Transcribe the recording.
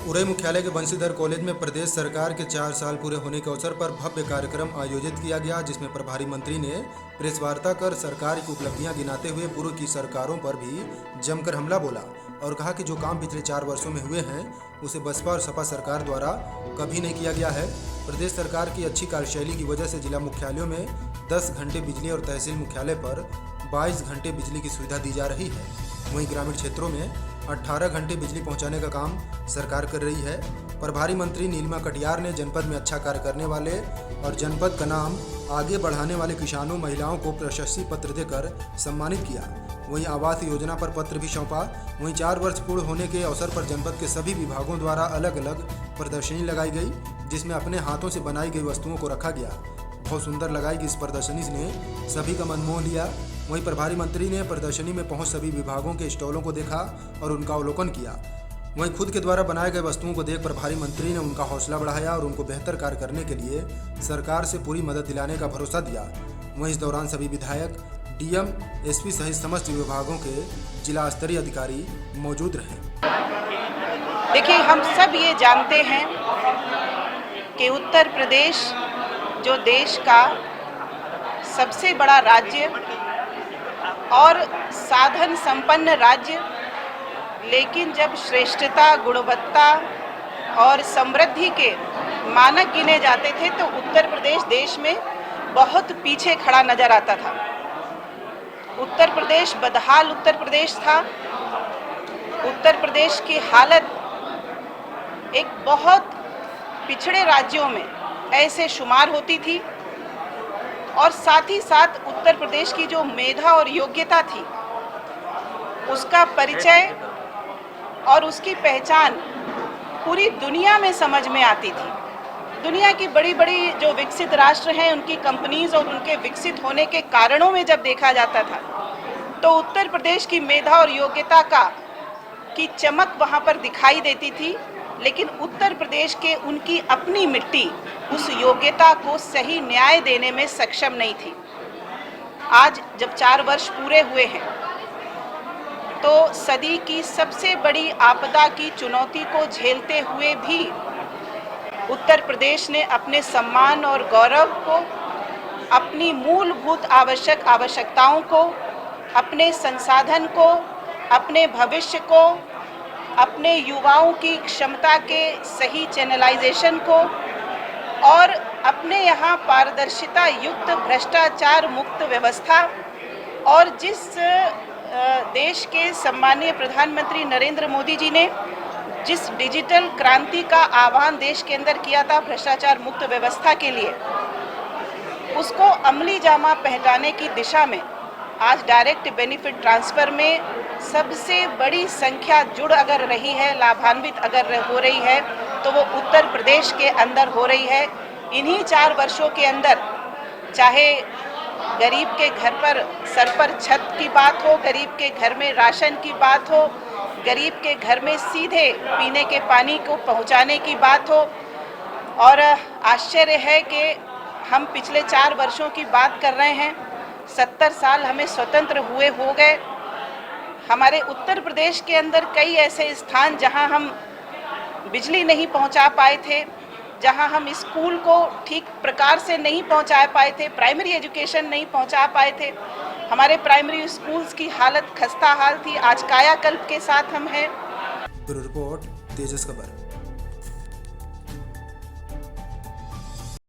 उरई मुख्यालय के बंशीधर कॉलेज में प्रदेश सरकार के 4 साल पूरे होने के अवसर पर भव्य कार्यक्रम आयोजित किया गया, जिसमें प्रभारी मंत्री ने प्रेस वार्ता कर सरकार की उपलब्धियां गिनाते हुए पूर्व की सरकारों पर भी जमकर हमला बोला और कहा कि जो काम पिछले 4 वर्षों में हुए हैं उसे बसपा और सपा सरकार द्वारा कभी नहीं किया गया है। प्रदेश सरकार की अच्छी कार्यशैली की वजह से जिला मुख्यालयों में 10 घंटे बिजली और तहसील मुख्यालय पर 22 घंटे बिजली की सुविधा दी जा रही है। वहीं ग्रामीण क्षेत्रों में 18 घंटे बिजली पहुंचाने का काम सरकार कर रही है। प्रभारी मंत्री नीलिमा कटियार ने जनपद में अच्छा कार्य करने वाले और जनपद का नाम आगे बढ़ाने वाले किसानों महिलाओं को प्रशस्ति पत्र देकर सम्मानित किया। वहीं आवास योजना पर पत्र भी सौंपा। वहीं 4 वर्ष पूर्ण होने के अवसर पर जनपद के सभी विभागों द्वारा अलग अलग प्रदर्शनी लगाई गई, जिसमें अपने हाथों से बनाई गई वस्तुओं को रखा गया। बहुत सुंदर लगाई गई इस प्रदर्शनी ने सभी का मन मोह लिया। वहीं प्रभारी मंत्री ने प्रदर्शनी में पहुंच सभी विभागों के स्टॉलों को देखा और उनका अवलोकन किया। वहीं खुद के द्वारा बनाए गए वस्तुओं को देख प्रभारी मंत्री ने उनका हौसला बढ़ाया और उनको बेहतर कार्य करने के लिए सरकार से पूरी मदद दिलाने का भरोसा दिया। वहीं इस दौरान सभी विधायक, डीएम, एसपी सहित समस्त विभागों के जिला स्तरीय अधिकारी मौजूद रहे। देखिए, हम सब ये जानते हैं कि उत्तर प्रदेश जो देश का सबसे बड़ा राज्य और साधन संपन्न राज्य, लेकिन जब श्रेष्ठता, गुणवत्ता और समृद्धि के मानक गिने जाते थे तो उत्तर प्रदेश देश में बहुत पीछे खड़ा नजर आता था। उत्तर प्रदेश बदहाल उत्तर प्रदेश था। उत्तर प्रदेश की हालत एक बहुत पिछड़े राज्यों में ऐसे शुमार होती थी और साथ ही साथ उत्तर प्रदेश की जो मेधा और योग्यता थी उसका परिचय और उसकी पहचान पूरी दुनिया में समझ में आती थी। दुनिया की बड़ी बड़ी जो विकसित राष्ट्र हैं उनकी कंपनीज और उनके विकसित होने के कारणों में जब देखा जाता था तो उत्तर प्रदेश की मेधा और योग्यता की चमक वहाँ पर दिखाई देती थी, लेकिन उत्तर प्रदेश के उनकी अपनी मिट्टी उस योग्यता को सही न्याय देने में सक्षम नहीं थी। आज जब 4 वर्ष पूरे हुए हैं तो सदी की सबसे बड़ी आपदा की चुनौती को झेलते हुए भी उत्तर प्रदेश ने अपने सम्मान और गौरव को, अपनी मूलभूत आवश्यकताओं को, अपने संसाधन को, अपने भविष्य को, अपने युवाओं की क्षमता के सही चैनलाइजेशन को और अपने यहाँ पारदर्शिता युक्त भ्रष्टाचार मुक्त व्यवस्था और जिस देश के सम्मानीय प्रधानमंत्री नरेंद्र मोदी जी ने जिस डिजिटल क्रांति का आह्वान देश के अंदर किया था भ्रष्टाचार मुक्त व्यवस्था के लिए, उसको अमली जामा पहनाने की दिशा में आज डायरेक्ट बेनिफिट ट्रांसफ़र में सबसे बड़ी संख्या जुड़ अगर रही है, लाभान्वित अगर हो रही है तो वो उत्तर प्रदेश के अंदर हो रही है। इन्हीं 4 वर्षों के अंदर चाहे गरीब के घर पर सर पर छत की बात हो, गरीब के घर में राशन की बात हो, गरीब के घर में सीधे पीने के पानी को पहुंचाने की बात हो, और आश्चर्य है कि हम पिछले 4 वर्षों की बात कर रहे हैं। 70 साल हमें स्वतंत्र हुए हो गए। हमारे उत्तर प्रदेश के अंदर कई ऐसे स्थान जहां हम बिजली नहीं पहुंचा पाए थे, जहां हम स्कूल को ठीक प्रकार से नहीं पहुंचा पाए थे, प्राइमरी एजुकेशन नहीं पहुंचा पाए थे। हमारे प्राइमरी स्कूल्स की हालत खस्ता हाल थी। आज कायाकल्प के साथ हम हैं। ब्यूरो रिपोर्ट, तेजस खबर।